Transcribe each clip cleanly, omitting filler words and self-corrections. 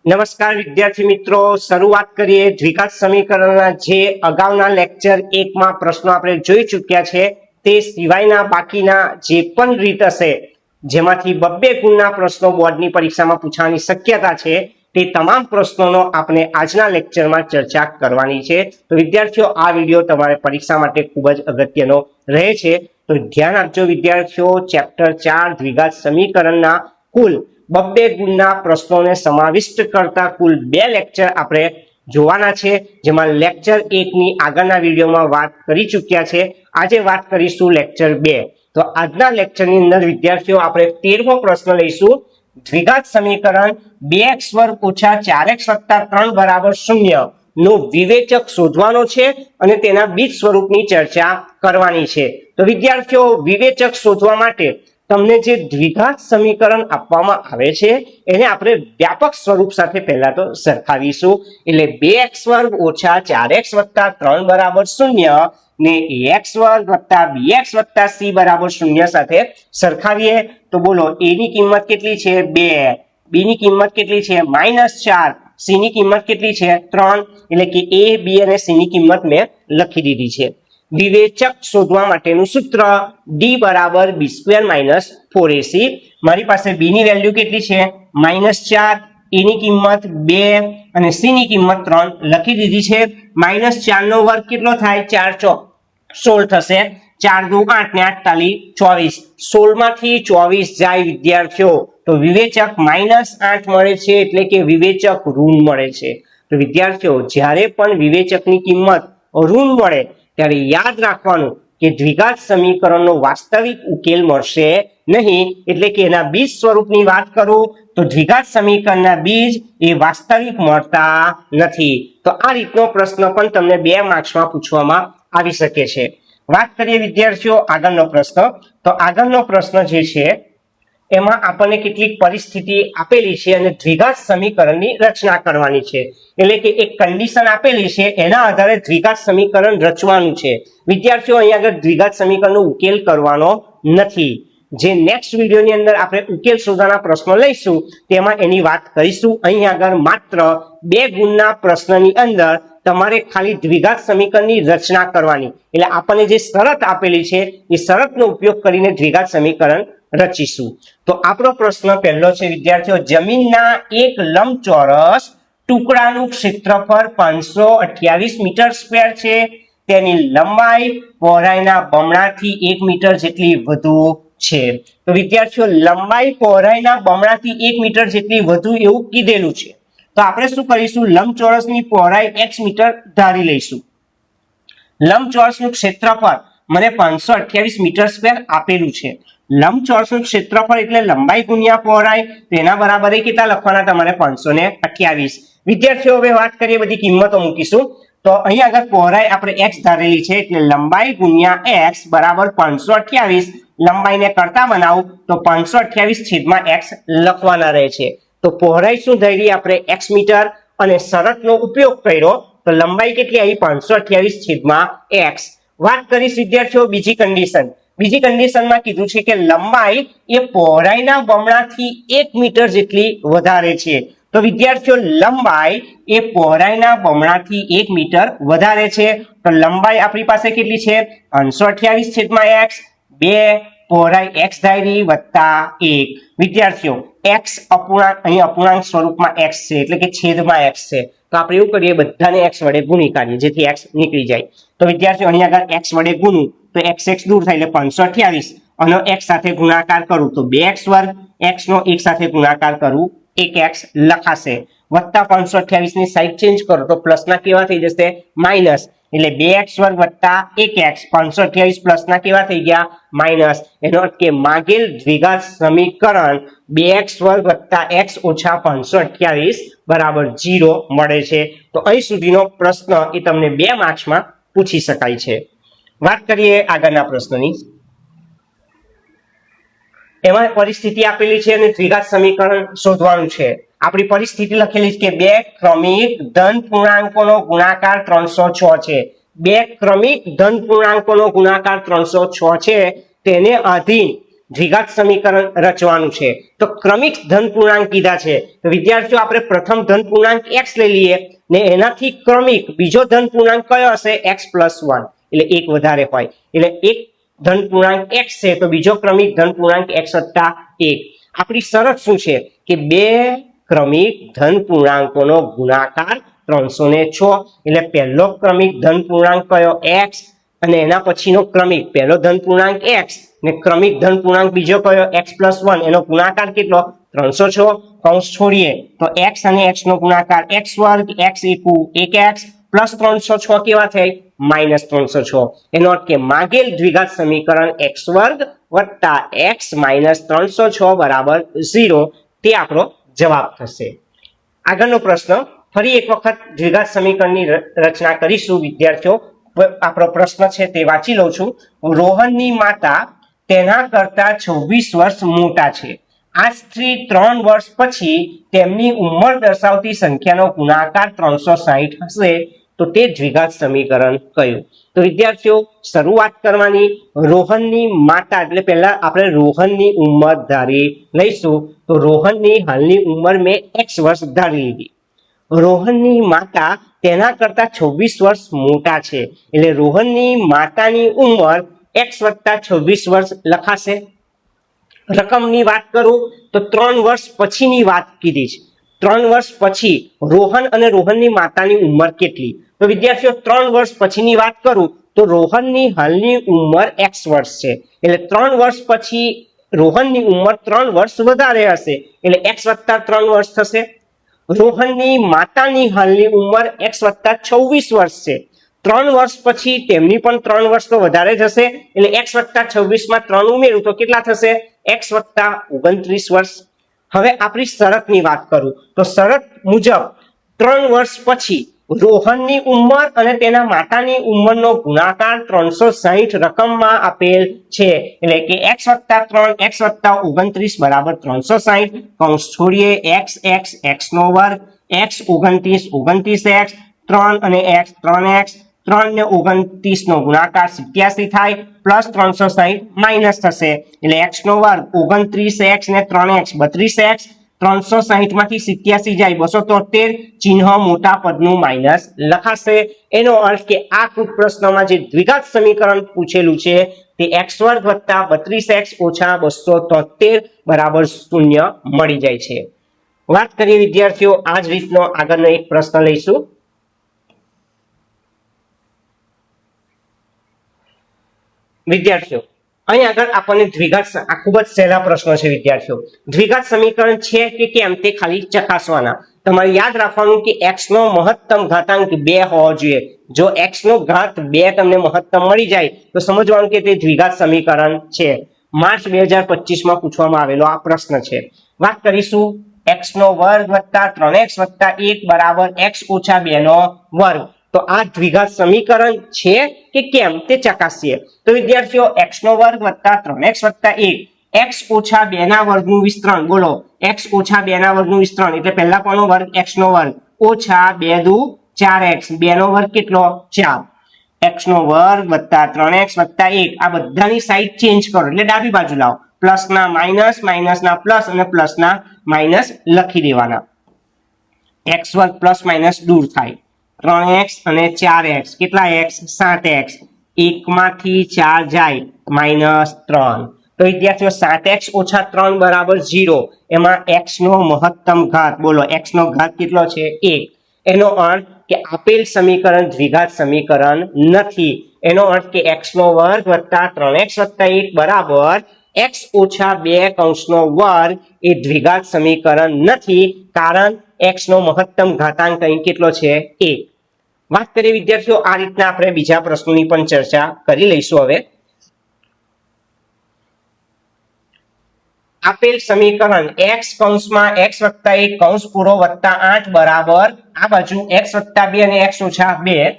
નમસ્કાર વિદ્યાર્થી મિત્રો, શરૂઆત કરીએ દ્વિઘાત સમીકરણના જે અગાઉના લેક્ચર 1 માં પ્રશ્નો આપણે જોઈ ચૂક્યા છે તે સિવાયના બાકીના જે પણ રીત હશે જેમાંથી બબ્બે ગુણના પ્રશ્નો બોર્ડની પરીક્ષામાં પૂછવાની શક્યતા છે તે તમામ પ્રશ્નોનો આપણે આજના લેક્ચરમાં ચર્ચા કરવાની છે। તો વિદ્યાર્થીઓ, આ વિડિયો તમારે પરીક્ષા માટે ખૂબ જ અગત્યનો રહે છે, તો ધ્યાન આપજો વિદ્યાર્થીઓ। ચેપ્ટર 4 દ્વિઘાત સમીકરણના કુલ બબ્બે ગુણના પ્રશ્નોને સમાવિષ્ટ કરતા કુલ 2 લેક્ચર આપણે જોવાના છે, જેમાં લેક્ચર 1 ની આગળના વિડીયોમાં વાત કરી ચૂક્યા છે। આજે વાત કરીશું લેક્ચર 2। તો આજના લેક્ચરની અંદર વિદ્યાર્થીઓ આપણે 13મો પ્રશ્ન લઈશું। દ્વિઘાત સમીકરણ 2x વર્ગ ઓછા 4x વત્તા 3 બરાબર 0 નો વિવેચક શોધવાનો છે અને તેના બીજ સ્વરૂપની ચર્ચા કરવાની છે। તો વિદ્યાર્થીઓ, વિવેચક શોધવા માટે તમને જે દ્વિઘાત સમીકરણ આપવામાં આવે છે એને આપણે વ્યાપક સ્વરૂપ સાથે પહેલા તો સરખાવીશું। એટલે 2x વર્ગ ઓછા 4x વત્તા 3 બરાબર 0 ને ax વર્ગ વત્તા bx વત્તા c બરાબર 0 સાથે સરખાવીએ તો બોલો a ની કિંમત કેટલી છે 2, b ની કિંમત કેટલી છે -4, c ની કિંમત કેટલી છે 3, એટલે કે a, b અને c ની કિંમત મેં લખી દીધી છે। વિવેચક શોધવા માટેનું સૂત્ર d બરાબર b સ્ક્વેર માઇનસ 4ac। મારી પાસે b ની વેલ્યુ કેટલી છે -4, a ની કિંમત 2 અને c ની કિંમત 3 લખી દીધી છે। -4 નો વર્ગ કેટલો થાય 4 ચોક 16 થશે, 4 દુ 8 ને 8 તાલી 24, 16 માંથી 24 જાય વિદ્યાર્થીઓ તો વિવેચક -8 મળે છે, એટલે કે વિવેચક ઋણ મળે છે। તો વિદ્યાર્થીઓ, જ્યારે પણ વિવેચકની કિંમત ઋણ મળે ત્યારે યાદ રાખવાનું કે દ્વિઘાત સમીકરણનો વાસ્તવિક ઉકેલ મળશે નહીં, એટલે કે એના બીજ સ્વરૂપની વાત કરું તો દ્વિઘાત સમીકરણના બીજ એ વાસ્તવિક મળતા નથી। તો આ રીતનો પ્રશ્ન પણ તમને 2 માર્ક્સમાં પૂછવામાં આવી શકે છે। વાત કરીએ વિદ્યાર્થીઓ આગળનો પ્રશ્ન। તો આગળનો પ્રશ્ન જે છે એમાં આપણને કેટલીક પરિસ્થિતિ આપેલી છે અને દ્વિઘાત સમીકરણની રચના કરવાની છે, એટલે કે એક કન્ડિશન આપેલી છે એના આધારે દ્વિઘાત સમીકરણ રચવાનું છે। વિદ્યાર્થીઓ, અહીંયા આગળ દ્વિઘાત સમીકરણનો ઉકેલ કરવાનો નથી। જે નેક્સ્ટ વિડીયોની અંદર આપણે ઉકેલ શોધવાના પ્રશ્નો લઈશું તેમાં એની વાત કરીશું। અહીંયા આગળ માત્ર 2 ગુણના પ્રશ્નની અંદર તમારે ખાલી દ્વિઘાત સમીકરણની રચના કરવાની, એટલે આપણને જે શરત આપેલી છે એ શરતનો ઉપયોગ કરીને દ્વિઘાત સમીકરણ રચીશું। તો આપણો પ્રશ્ન પહેલો છે વિદ્યાર્થીઓ, જમીનના એક લંબચોરસ ટુકડાનું ક્ષેત્રફળ 528 મીટર સ્ક્વેર છે, તેની લંબાઈ પહોળાઈના બમણાથી 1 મીટર જેટલી વધુ છે। તો વિદ્યાર્થીઓ, લંબાઈ પહોળાઈના બમણાથી 1 મીટર જેટલી વધુ એવું કીધેલું છે, તો આપણે શું કરીશું, લંબચોરસની પહોળાઈ x મીટર ધારી લઈશું। લંબચોરસનું ક્ષેત્રફળ મને 528 મીટર સ્ક્વેર આપેલું છે। લંબચોરસનું ક્ષેત્રફળ એટલે લંબાઈ ગુણ્યા પહોળાઈ, તો એના બરાબર કેટલા લખવાના તમારે 528। વિદ્યાર્થીઓ, હવે વાત કરીએ, બધી કિંમતો મૂકીશું। તો અહીંયા આગળ પહોળાઈ આપણે x ધારેલી છે, એટલે લંબાઈ ગુણ્યા x બરાબર 528। લંબાઈને કરતા બનાવું તો 528 છેદમાં x લખવાના રહે છે। તો પહોળાઈ શું ધારી આપણે x મીટર અને શરતનો ઉપયોગ કર્યો તો લંબાઈ કેટલી આવી 528 છેદમાં x। વાત કરીશ વિદ્યાર્થીઓ બીજી કન્ડિશન। બીજી કન્ડિશનમાં કીધું છે કે લંબાઈ એ પહોળાઈના બમણાથી 1 મીટર જેટલી વધારે છે। તો વિદ્યાર્થીઓ, લંબાઈ એ પહોળાઈના બમણાથી 1 મીટર વધારે છે, તો લંબાઈ આપણી પાસે કેટલી છે 528 છેદમાં x, 2 પહોળાઈ x ધારી વત્તા 1। વિદ્યાર્થીઓ, x અપૂર્ણાંક અહીં અપૂર્ણાંક સ્વરૂપમાં x છે, એટલે કે છેદમાં x છે, તો આપણે એવું કરીએ બધાને x વડે ગુણી કાઢીએ જેથી x નીકળી જાય। તો વિદ્યાર્થીઓ, અહીંયા આગળ x વડે ગુણું તો x દૂર થાય એટલે 528 અને x સાથે ગુણાકાર કરું તો 2x વર્ગ, x નો 1 સાથે ગુણાકાર કરું 1x લખાશે, વત્તા 528 ની સાઈડ ચેન્જ કરો તો પ્લસના કેવા થઈ જશે માઇનસ, એટલે 2x વર્ગ વત્તા 1x, 528 પ્લસના કેવા થઈ ગયા માઇનસ। એનો અર્થ કે માંગેલ દ્વિઘાત સમીકરણ 2x વર્ગ વત્તા x ઓછા 528 બરાબર 0 મળે છે। તો અહીં સુધીનો પ્રશ્ન એ તમને 2 માર્ક્સમાં પૂછી શકાય છે। વાત કરીએ આગળના પ્રશ્નની। એમાં પરિસ્થિતિ આપેલી છે અને દ્વિઘાત સમીકરણ શોધવાનું છે। આપણી પરિસ્થિતિ લખેલી છે કે 2 ક્રમિક ધન પૂર્ણાંકોનો ગુણાકાર 306 છે। 2 ક્રમિક ધન પૂર્ણાંકોનો ગુણાકાર 306 છે, તેને આધીન દ્વિઘાત સમીકરણ રચવાનું છે. તો ક્રમિક ધન પૂર્ણાંક કીધા છે તો વિદ્યાર્થીઓ આપણે પ્રથમ ધન પૂર્ણાંક x લઈ લઈએ ને એનાથી ક્રમિક બીજો ધન પૂર્ણાંક કયો હશે x + 1 એટલે એક વધારે હોય એટલે એક ધન પૂર્ણાંક x છે તો બીજો ક્રમિક ધન પૂર્ણાંક x + 1. આપણી શરત શું છે કે બે ક્રમિક ધન પૂર્ણાંકોનો ગુણાકાર 306 એટલે પહેલો ક્રમિક ધન પૂર્ણાંક કયો x અને એના પછીનો ક્રમિક પહેલો ધન પૂર્ણાંક x ને ક્રમિક ધન પૂર્ણાંક બીજો કયો x + 1 એનો ગુણાકાર કેટલો 306 કૌંસ છોડીએ તો x અને x નો ગુણાકાર x² x1 1x + 306 કેવા થાય -306 એનો અર્થ કે માગેલ દ્વિઘાત સમીકરણ x² + x - 306 = 0 તે આપણો જવાબ થશે. આગળનો પ્રશ્ન ફરી એક વખત દ્વિઘાત સમીકરણની રચના કરીશું વિદ્યાર્થીઓ. આપણો પ્રશ્ન છે તે વાંચી લઉં છું. રોહનની માતા તેના કરતા 26 વર્ષ મોટા છે. આજથી 3 વર્ષ પછી તેમની ઉંમર દર્શાવતી સંખ્યાનો ગુણાકાર 360 હશે તો તે દ્વિઘાત સમીકરણ કયું? તો વિદ્યાર્થીઓ શરૂઆત કરવાની રોહનની માતા એટલે પહેલા આપણે રોહનની ઉંમર ધારી લઈશું. તો રોહનની હાલની ઉંમર મેં x વર્ષ ધારી લીધી. રોહનની માતા તેના કરતા 26 વર્ષ મોટા છે એટલે રોહનની માતાની ઉંમર x + 26 વર્ષ લખાશે. રકમની વાત કરું તો 3 વર્ષ પછીની વાત કીધી છે. 3 વર્ષ પછી રોહન અને રોહનની માતાની ઉંમર કેટલી? તો વિદ્યાર્થીઓ 3 વર્ષ પછીની વાત કરું તો રોહનની હાલની ઉંમર x વર્ષ છે એટલે 3 વર્ષ પછી રોહનની ઉંમર 3 વર્ષ વધારે હશે એટલે x + 3 વર્ષ થશે. રોહનની માતાની હાલની ઉંમર x + 26 વર્ષ છે. 3 વર્ષ પછી તેમની પણ 3 વર્ષ તો વધારે જ હશે એટલે x + 26 માં 3 ઉમેરું તો કેટલા થશે x + 29 વર્ષ. હવે આપણી શરતની વાત કરું તો શરત મુજબ 3 વર્ષ પછી રોહનની ઉંમર અને તેના માતાની ઉંમરનો ગુણાકાર 360 રકમમાં આપેલ છે એટલે કે x + 3 x + 29 = 360 કૌંસ છોડીએ x નો વર્ગ x 29 29x 3 અને x 3x 3 ને 29 નો ગુણાકાર 87 થાય પ્લસ 360 માઇનસ થશે એટલે x નો વર્ગ 29x ને 3x 32x 360 માંથી 87 જાય 273 ચિહ્ન મોટા પદનું માઇનસ લખાશે. એનો અર્થ કે આ કૃત પ્રશ્નમાં જે દ્વિઘાત સમીકરણ પૂછેલું છે તે x² + 32x - 273 = 0 મળી જાય છે. વાત કરીએ વિદ્યાર્થીઓ આ જ રીતનો આગળનો એક પ્રશ્ન લઈશું. વિદ્યાર્થીઓ અહીં આગળ આપણને દ્વિઘાત આ ખૂબ જ સહેલા પ્રશ્નો છે વિદ્યાર્થીઓ. દ્વિઘાત સમીકરણ છે કે કેમ તે ખાલી ચકાસવાના. તમારે યાદ રાખવાનું કે x નો મહત્તમ ઘાતાંક 2 હોવો જોઈએ. જો x નો ઘાત 2 તમને મહત્તમ મળી જાય તો સમજવાનું કે તે દ્વિઘાત સમીકરણ છે. માર્ચ 2025 માં પૂછવામાં આવેલો આ પ્રશ્ન છે. વાત કરીશું x નો વર્ગ + 3x + 1 = x - 2 નો વર્ગ. તો આ દ્વિઘાત સમીકરણ છે કે કેમ તે ચકાસીએ. તો વિદ્યાર્થીઓ x નો વર્ગ + 3x + 1 x - 2 ના વર્ગનું વિસ્તરણ બોલો x - 2 ના વર્ગનું વિસ્તરણ એટલે પહેલા કોનો વર્ગ x નો વર્ગ ઓછા 2 દુ 4x 2 નો વર્ગ કેટલો 4 x નો વર્ગ + 3x + 1 આ બધાની સાઈડ ચેન્જ કરો એટલે ડાબી બાજુ લાવો પ્લસ ના માઈનસ માઈનસ ના પ્લસ અને પ્લસ ના માઈનસ લખી દેવાના. x² પ્લસ માઈનસ દૂર થાય 3x અને 4x કેટલા x 7x 1 માંથી 4 જાય -3 તો વિદ્યાર્થીઓ 7x - 3 = 0 એમાં x નો મહત્તમ ઘાત બોલો x નો ઘાત કેટલો છે 1. એનો અર્થ કે આપેલ સમીકરણ દ્વિઘાત સમીકરણ નથી. એનો અર્થ કે x નો વર્ગ + 3x + 1 બરાબર x - 2 કૌંસનો વર્ગ એ દ્વિઘાત સમીકરણ નથી કારણ x નો મહત્તમ ઘાતાંક અહીં કેટલો છે 1. વાત કરીએ વિદ્યાર્થીઓ આ રીતના આપણે બીજા પ્રશ્નોની પણ ચર્ચા કરી લઈશું. હવે આપેલ સમીકરણ x કૌંસમાં x + 1 કૌંસ પૂરો +8 બરાબર આ બાજુ x + 2 અને x - 2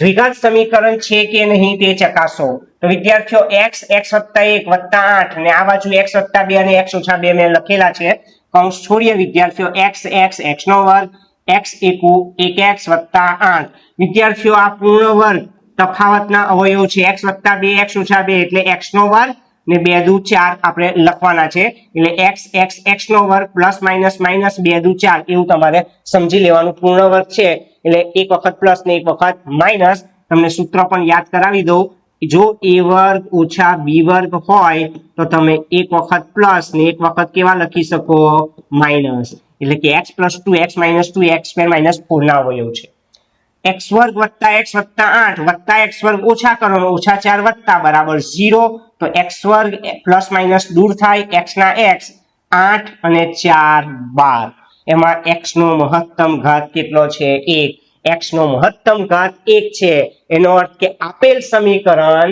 દ્વિઘાત સમીકરણ છે કે નહીં તે ચકાસો. તો વિદ્યાર્થીઓ x + 1 +8 અને આ બાજુ x + 2 અને x - 2 મેં લખેલા છે કૌંસ છોડીએ વિદ્યાર્થીઓ x નો વર્ગ x1 1x + 8 વિદ્યાર્થીઓ આ પૂર્ણ વર્ગ તફાવતના અવયવ છે x + 2 x - 2 એટલે x નો વર્ગ ને 2 દુ 4 આપણે લખવાના છે એટલે x નો વર્ગ પ્લસ માઇનસ માઇનસ 2 દુ 4 એવું તમારે સમજી લેવાનું. પૂર્ણ વર્ગ છે એટલે એક વખત પ્લસ ને એક વખત માઇનસ. તમને સૂત્ર પણ યાદ કરાવી દઉં. જો a વર્ગ ઓછા b વર્ગ હોય તો તમે એક વખત પ્લસ ને એક વખત કેવા લખી શકો માઇનસ. એટલે કે x + 2x - 2 x² - 4 ના અવયવ છે. x વર્ગ વત્તા x વત્તા 8 વત્તા x વર્ગ ઓછા કરો ઓછા 4 વત્તા બરાબર 0. તો x વર્ગ પ્લસ માઇનસ દૂર થાય. x ના x 8 અને 4 12. એમાં x નો મહત્તમ ઘાત કેટલો છે 1. x નો મહત્તમ ઘાત 1 છે. એનો અર્થ કે આપેલ સમીકરણ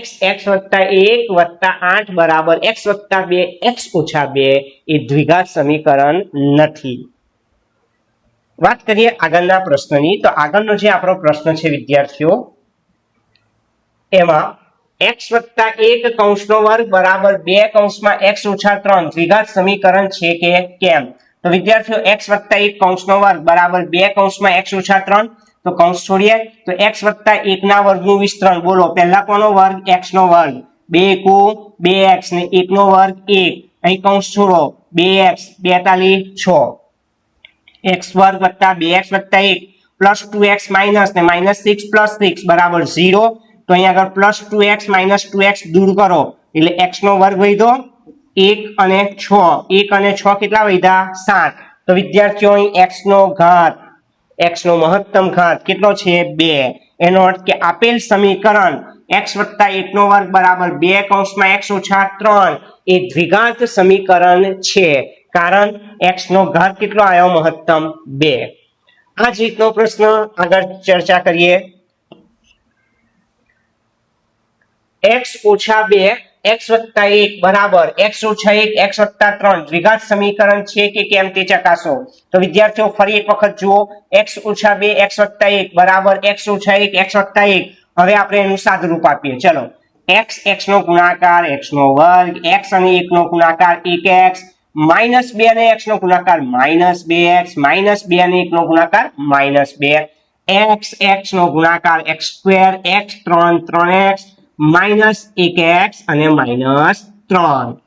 x x વત્તા 1 વત્તા 8 બરાબર x વત્તા 2 x ઓછા 2 એ દ્વિઘાત સમીકરણ નથી. વાત કરીએ આગળના પ્રશ્નની. તો આગળનો જે આપણો પ્રશ્ન છે વિદ્યાર્થીઓ, એમાં x વત્તા 1 કૌંસનો વર્ગ બરાબર 2 કૌંસમાં x ઓછા 3 દ્વિઘાત સમીકરણ છે કે કેમ? તો વિદ્યાર્થીઓ x વત્તા 1 કૌંસનો વર્ગ બરાબર 2 કૌંસમાં x ઓછા 3. તો કૌંસ છોડીએ તો x વત્તા 1 ના વર્ગનું વિસ્તરણ. બોલો પહેલા કોનો વર્ગ? x નો વર્ગ. 2 * 2x ને 1 નો વર્ગ 1. અહીં કૌંસ છોડો 2x 42 6. x વર્ગ વત્તા 2x વત્તા 1 પ્લસ 2x માઇનસ ને -6 + 6 બરાબર 0. તો અહીંયા આગળ પ્લસ 2x - 2x દૂર કરો એટલે x નો વર્ગ વધ્યો 1 અને 6. 1 અને 6 કેટલા વધ્યા 7. તો વિદ્યાર્થીઓ અહીં x નો ઘાત, x નો મહત્તમ ઘાત કેટલો છે 2. એનો અર્થ કે આપેલ સમીકરણ x વત્તા 1 નો વર્ગ બરાબર 2 કૌંસમાં x ઓછા 3 એ દ્વિઘાત સમીકરણ છે. કારણ x નો ઘાત કેટલો આવ્યો મહત્તમ 2. આ જ રીતનો પ્રશ્ન આગળ ચર્ચા કરીએ. x ઓછા 2 x વત્તા 1 બરાબર x ઓછા 1 x વત્તા 3 દ્વિઘાત સમીકરણ છે કે કેમ તે ચકાસો. તો વિદ્યાર્થીઓ ફરી એક વખત જુઓ. x ઓછા 2 x વત્તા 1 બરાબર x ઓછા 1 x વત્તા 1. હવે આપણે એનું સાદુરૂપ આપીએ. ચલો x નો ગુણાકાર x નો વર્ગ, x અને 1 નો ગુણાકાર 1x, -2 અને x નો ગુણાકાર -2x, -2 અને 1 નો ગુણાકાર -2, x નો ગુણાકાર x², x 3 3x, -1x અને -3.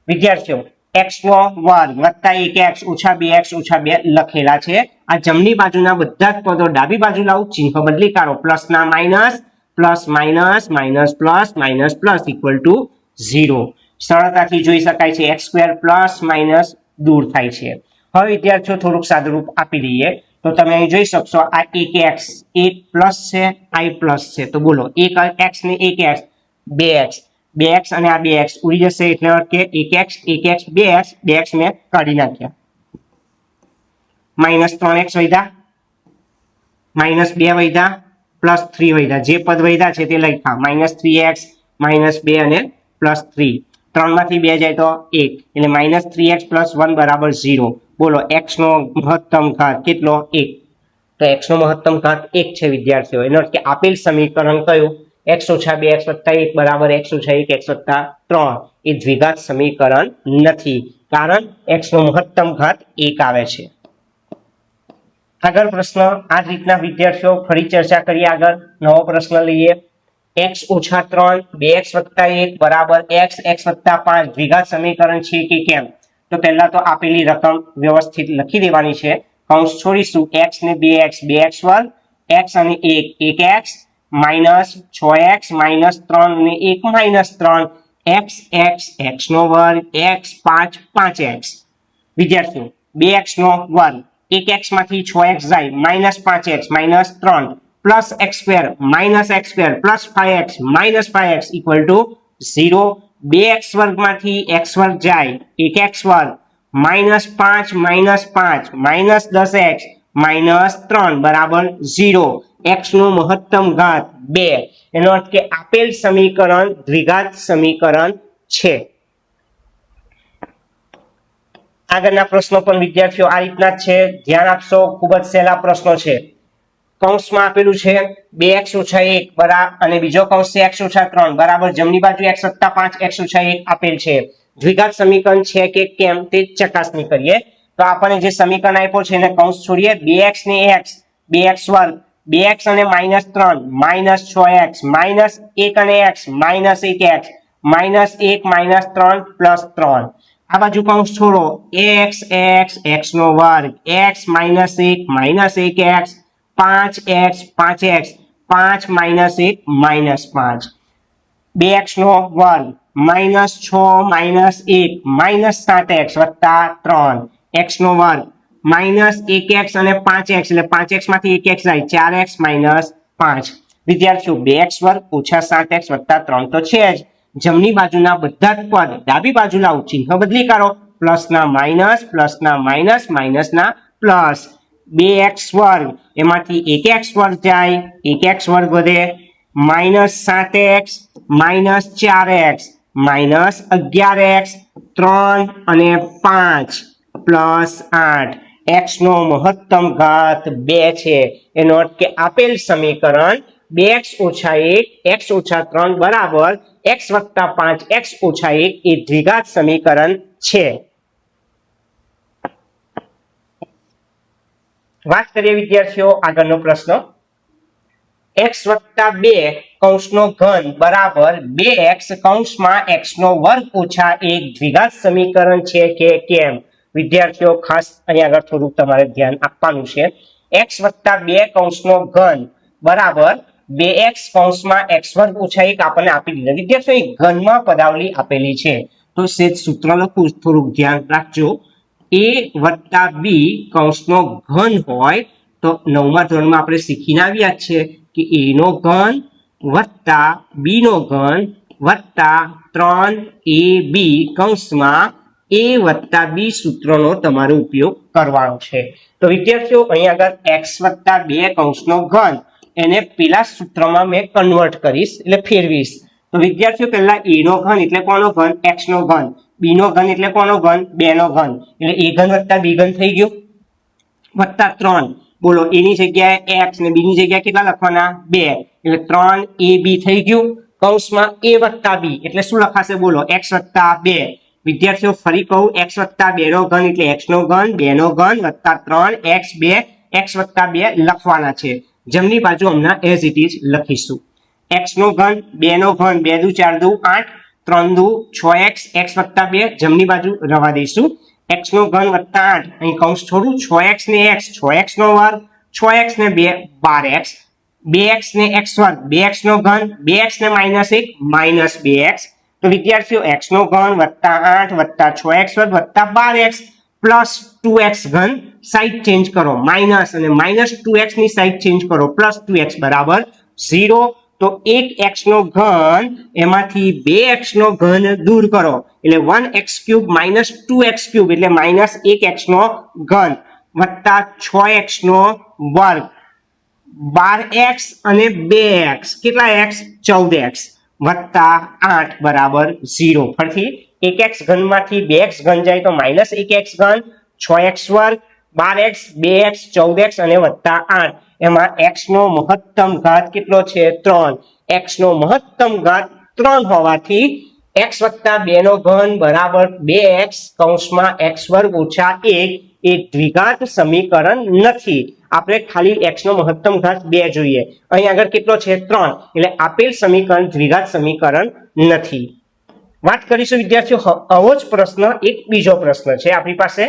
વિદ્યાર્થીઓ x નો વર્ગ વત્તા 1x ઓછા 2x ઓછા 2 લખેલા છે. આ જમણી બાજુના બધા જ પદો ડાબી બાજુ લાવું, ચિહ્ન બદલી કાઢો. પ્લસ ના minus, plus minus, minus plus, minus plus = 0. સરળતાથી જોઈ શકાય છે x² પ્લસ માઇનસ દૂર થાય છે. હવે વિદ્યાર્થીઓ થોડુંક સાદુરૂપ આપી દઈએ. તો તમે અહીં જોઈ શકશો આ 1x 1 પ્લસ છે, આ પ્લસ છે. તો બોલો 1x ને 1x 2x, 2x અને આ 2x ઉડી જશે એટલે કે 1x 1x 2x, 2x ને કાઢી નાખ્યા. -3x વધ્યા, -2 વધ્યા, +3 વધ્યા. જે પદ વધ્યા છે તે લખ્યા. -3x, -2 અને +3. 3 માંથી 2 જાય તો 1 એટલે -3x + 1 બરાબર 0. બોલો x નો મહત્તમ ઘાત કેટલો 1. તો x નો મહત્તમ ઘાત 1 છે વિદ્યાર્થીઓ. એનો અર્થ કે આપેલ સમીકરણ કયું x ઓછા 2 x વત્તા 1 બરાબર x ઓછા 1 x વત્તા 3 એ દ્વિઘાત સમીકરણ નથી. કારણ x નો મહત્તમ ઘાત 1 આવે છે. આગળ પ્રશ્ન આ જ રીતના વિદ્યાર્થીઓ ફરી ચર્ચા કરીએ. આગળ નવો પ્રશ્ન લઈએ. x ઓછા 3 2x વત્તા 1 બરાબર x x વત્તા 5 દ્વિઘાત સમીકરણ છે કે કેમ? તો પહેલા તો આપેલી રકમ વ્યવસ્થિત લખી દેવાની છે. કૌંસ છોડીશું x ને 2x 2x વર્ગ, x અને 1 1x, -6x, -3 ને 1 -3, x x x નો વર્ગ, x 5 5x. વિદ્યાર્થીઓ 2x નો વર્ગ 1x માંથી 6x જાય, -5x, -3 plus x² -x² plus 5x -5x = 0. 2x વર્ગમાંથી x વર્ગ જાય 1x વર્ગ, -5 -5 -10x -3 બરાબર 0. x નો મહત્તમ ઘાત 2. એનો અર્થ કે આપેલ સમીકરણ દ્વિઘાત સમીકરણ છે. આગળના પ્રશ્નો પણ વિદ્યાર્થીઓ આ રીતના જ છે. ધ્યાન આપશો, ખૂબ જ સહેલા પ્રશ્નો છે. કૌંસમાં આપેલું છે 2x ઓછા 1 બરાબર અને બીજો કૌંસ છે x ઓછા 3 બરાબર જમણી બાજુ x વત્તા 5 x ઓછા 1 આપેલ છે. દ્વિઘાત સમીકરણ છે કે કેમ તે ચકાસણી કરીએ. તો આપણને જે સમીકરણ આપ્યો છે એને કૌંસ છોડીએ. 2x ને x 2x વર્ગ, 2x અને -3 -6x, -1 અને x -1x, -1 -3 +3 આ બાજુ કૌંસ છોડો x x નો વર્ગ x -1 -1x 5x 5x 5 - 1 -5 2x નો વર્ગ -6 -1 -7x વત્તા 3 x નો વર્ગ -1x અને 5x એટલે 5x માંથી 1x જાય 4x -5 વિદ્યાર્થીઓ 2x વર્ગ ઓછા 7x વત્તા 3 તો છે જ જમણી બાજુના બધા જ પદ ડાબી બાજુ લાવો ચિહ્ન બદલી કરો પ્લસના માઇનસ પ્લસના માઇનસ માઇનસના પ્લસ 2x વર્ગ એમાંથી 1x વર્ગ જાય 1x વર્ગ વધે -7x -4x -11x 3 અને 5 +8 x નો મહત્તમ ઘાત 2 છે એનો અર્થ કે આપેલ સમીકરણ 2x - 1 x - 3 બરાબર x + 5 x - 1 એ દ્વિઘાત સમીકરણ છે। વાત કરીએ વિદ્યાર્થીઓ આગળનો પ્રશ્ન x + 2 કૌંસનો ઘન બરાબર 2x કૌંસમાં x નો વર્ગ ઓછા 1 દ્વિઘાત સમીકરણ છે કે કેમ વિદ્યાર્થીઓ ખાસ અહીંયા આગળ થોડું તમારે ધ્યાન આપવાનું છે x + 2 કૌંસનો ઘન બરાબર 2x કૌંસમાં x વર્ગ ઓછા 1 આપણને આપી દીધા વિદ્યાર્થીઓ ઘનમાં પદાવલી આપેલી છે તો સેજ સૂત્ર લખું થોડું ધ્યાન રાખજો a + b કૌંસનો ઘન હોય તો 9મા ધોરણમાં આપણે શીખીને આવ્યા છીએ કે a નો ઘન વત્તા b નો ઘન વત્તા 3ab કૌંસમાં a + b સૂત્રનો તમારે ઉપયોગ કરવાનો છે તો વિદ્યાર્થીઓ અહીં આગળ x + 2 કૌંસનો ઘન એને પેલા સૂત્રમાં મેં કન્વર્ટ કરીશ એટલે ફેરવીશ તો વિદ્યાર્થીઓ પહેલા a નો ઘન એટલે કોનો ઘન x નો ઘન b નો ઘન એટલે કોનો ઘન 2 નો ઘન એટલે a ઘન વત્તા b ઘન થઈ ગયો વત્તા 3 બોલો a ની જગ્યાએ x ને b ની જગ્યાએ કેટલા લખવાના 2 એટલે 3ab થઈ ગયું કૌંસમાં a + b એટલે શું લખાશે બોલો x + 2 વિદ્યાર્થીઓ ફરી કહું x + 2 નો ઘન એટલે x નો ઘન 2 નો ઘન વત્તા 3x 2 x + 2 લખવાના છે જમણી બાજુ હમણાં એઝ ઇટ ઇઝ લખીશું x નો ઘન 2 નો ઘન 2 દુ 4 દુ 8 3 દુ 6x x + 2 જમણી બાજુ રવા દઈશું x નો ઘન વત્તા 8 અહીં કૌંસ છોડું 6x ને x 6x નો વર્ગ 6x ને 2 12x 2x ને x વર્ગ 2x નો ઘન 2x ને -1 -2x તો વિદ્યાર્થીઓ x નો ઘન વત્તા 8 વત્તા 6x વર્ગ વત્તા 12x પ્લસ 2x ઘન સાઈડ ચેન્જ કરો માઇનસ અને -2x ની સાઈડ ચેન્જ કરો +2x બરાબર 0 તો 1x નો ઘન એમાંથી 2x નો ઘન દૂર કરો એટલે 1x³ - 2x³ એટલે -1x નો ઘન વત્તા 6x નો વર્ગ 12x અને 2x કેટલા x 14x વત્તા 8 બરાબર 0 ફરીથી 1x ઘનમાંથી 2x ઘન જાય તો -1x ઘન 6x વર્ગ 12x 2x 14x અને વત્તા 8 એમાં x નો મહત્તમ ઘાત કેટલો છે 3 x નો મહત્તમ ઘાત 3 હોવાથી x + 2 નો ઘન બરાબર 2x કૌંસમાં x વર્ગ ઓછા 1 એ દ્વિઘાત સમીકરણ નથી આપણે ખાલી x નો મહત્તમ ઘાત 2 જોઈએ અહીં આગળ કેટલો છે 3 એટલે આપેલ સમીકરણ દ્વિઘાત સમીકરણ નથી વાત કરીશું વિદ્યાર્થીઓ આવો જ પ્રશ્ન એક બીજો પ્રશ્ન છે આપણી પાસે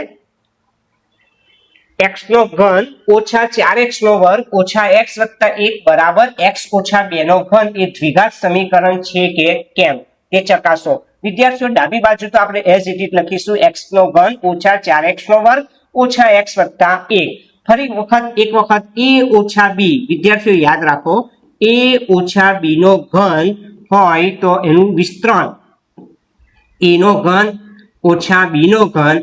x નો ઘન ઓછા 4x નો વર્ગ ઓછા x + 1 બરાબર x ઓછા 2 નો ઘન એ દ્વિઘાત સમીકરણ છે કે કેમ તે ચકાસો વિદ્યાર્થીઓ ડાબી બાજુ તો આપણે એઝ ઇટ ઇઝ લખીશું x નો ઘન ઓછા 4x નો વર્ગ ઓછા x + 1 ફરી એક વખત a ઓછા b વિદ્યાર્થીઓ યાદ રાખો a ઓછા b નો ઘન હોય તો એનું વિસ્તરણ a નો ઘન ઓછા b નો ઘન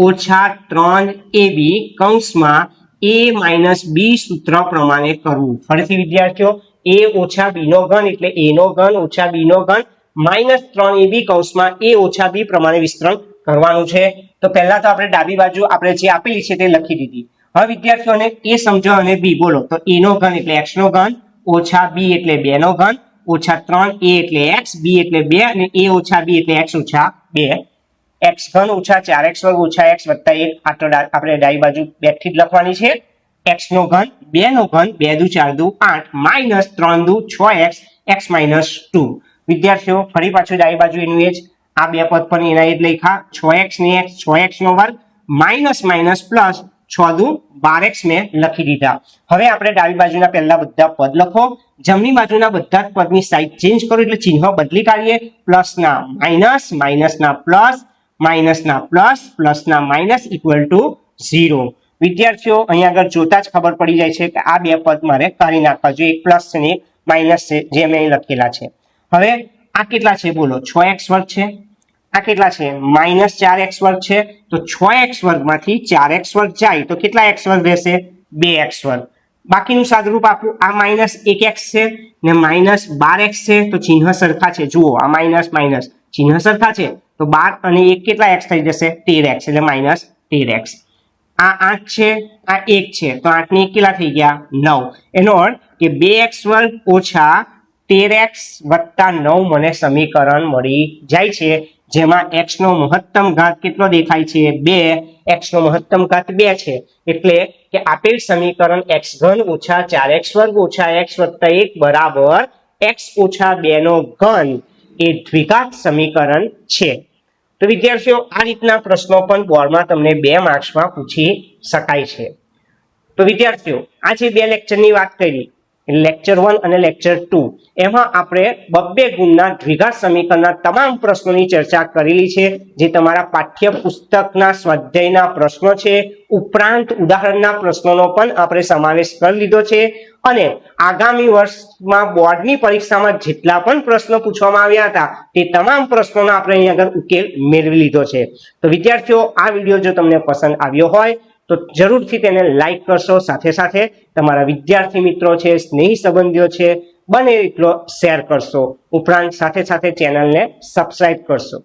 ઓછા 3ab કૌંસમાં a - b સૂત્ર પ્રમાણે કરવું ફરીથી વિદ્યાર્થીઓ a ઓછા b નો ઘન એટલે a નો ઘન ઓછા b નો ઘન -3ab કૌંસમાં a ઓછા b પ્રમાણે વિસ્તરણ કરવાનું છે તો પહેલા તો આપણે ડાબી બાજુ આપણે જે આપેલી છે તે લખી દીધી હવે વિદ્યાર્થીઓને a સમજો અને b બોલો તો a નો ઘન એટલે x નો ઘન ઓછા b એટલે 2 નો ઘન ઓછા 3a એટલે x b એટલે 2 અને a ઓછા b એટલે x ઓછા 2 x ઘન ઓછા 4x વર્ગ ઓછા x વત્તા 1 આ તો આપણે ડાબી બાજુ બેઠી જ લખવાની છે x નો ઘન 2 નો ઘન 2 દુ 4 દુ 8 -3 દુ 6x x - 2 વિદ્યાર્થીઓ ફરી પાછું ડાબી બાજુ એનું એ જ આ બે પદ પણ એના એ જ લખ્યા 6x ને x 6x નો વર્ગ માઇનસ માઇનસ પ્લસ 6 દુ 12x મેં લખી દીધા. હવે આપણે ડાબી બાજુના પહેલા બધા પદ લખો, જમણી બાજુના બધા જ પદની સાઈડ ચેન્જ કરો એટલે ચિહ્ન બદલી કાઢીએ. પ્લસના માઇનસ, માઇનસના પ્લસ, માઇનસના પ્લસ, પ્લસના માઇનસ ઇક્વલ ટુ 0. વિદ્યાર્થીઓ અહીંયા આગળ જોતા જ ખબર પડી જાય છે કે આ બે પદ મારે કાઢી નાખવા જોઈએ. એક પ્લસ છે ને એક માઇનસ છે જે મેં અહીં લખેલા છે. હવે આ કેટલા છે બોલો? 6x વર્ગ છે. આ કેટલા છે? માઇનસ 4x વર્ગ છે. તો 6x વર્ગમાંથી 4x વર્ગ જાય તો કેટલા x વર્ગ રહેશે? 2x વર્ગ. બાકીનું સાદુરૂપ આપું, આ માઇનસ 1x છે ને માઇનસ 12x છે તો ચિહ્ન સરખા છે. જુઓ આ માઇનસ માઇનસ ચિહ્ન સરખા છે તો 12 અને 1 કેટલા x થઈ જશે? 13x એટલે માઇનસ 13x. આ 8 છે, આ 1 છે તો 8 ને 1 કેટલા થઈ ગયા? 9. એનો અર્થ કે 2x વર્ગ ઓછા 13x વત્તા 9 મને સમીકરણ મળી જાય છે, જેમાં x નો મહત્તમ ઘાત કેટલો દેખાય છે? 2. x નો મહત્તમ ઘાત 2 છે એટલે કે આપેલ સમીકરણ x ઘન ઓછા 4x વર્ગ ઓછા x વત્તા 1 બરાબર x ઓછા 2 નો ઘન એ દ્વિઘાત સમીકરણ છે. તો વિદ્યાર્થીઓ આ રીતના પ્રશ્નો પણ બોર્ડમાં તમને 2 માર્ક્સમાં પૂછી શકાય છે. તો વિદ્યાર્થીઓ આ જે બે લેક્ચરની વાત કરી, લેક્ચર 1 અને લેક્ચર 2, એમાં આપણે 2 ગુણના દ્વિઘાત સમીકરણના તમામ પ્રશ્નોની ચર્ચા કરેલી છે, જે તમારા પાઠ્યપુસ્તકના સ્વાધ્યાયના પ્રશ્નો છે. ઉપરાંત ઉદાહરણના પ્રશ્નોનો પણ આપણે સમાવેશ કરી લીધો છે અને આગામી વર્ષમાં બોર્ડની પરીક્ષામાં જેટલા પણ પ્રશ્નો પૂછવામાં આવ્યા હતા તે તમામ પ્રશ્નોનો આપણે અહીં આગળ ઉકેલ મેળવી લીધો છે. તો વિદ્યાર્થીઓ આ વિડીયો જો તમને પસંદ આવ્યો હોય તો જરૂરથી તેને લાઈક કરશો, સાથે સાથે તમારા વિદ્યાર્થી મિત્રો છે, સ્નેહી સંબંધીઓ છે, બને એટલો શેર કરશો. ઉપરાંત સાથે સાથે ચેનલને સબસ્ક્રાઇબ કરશો.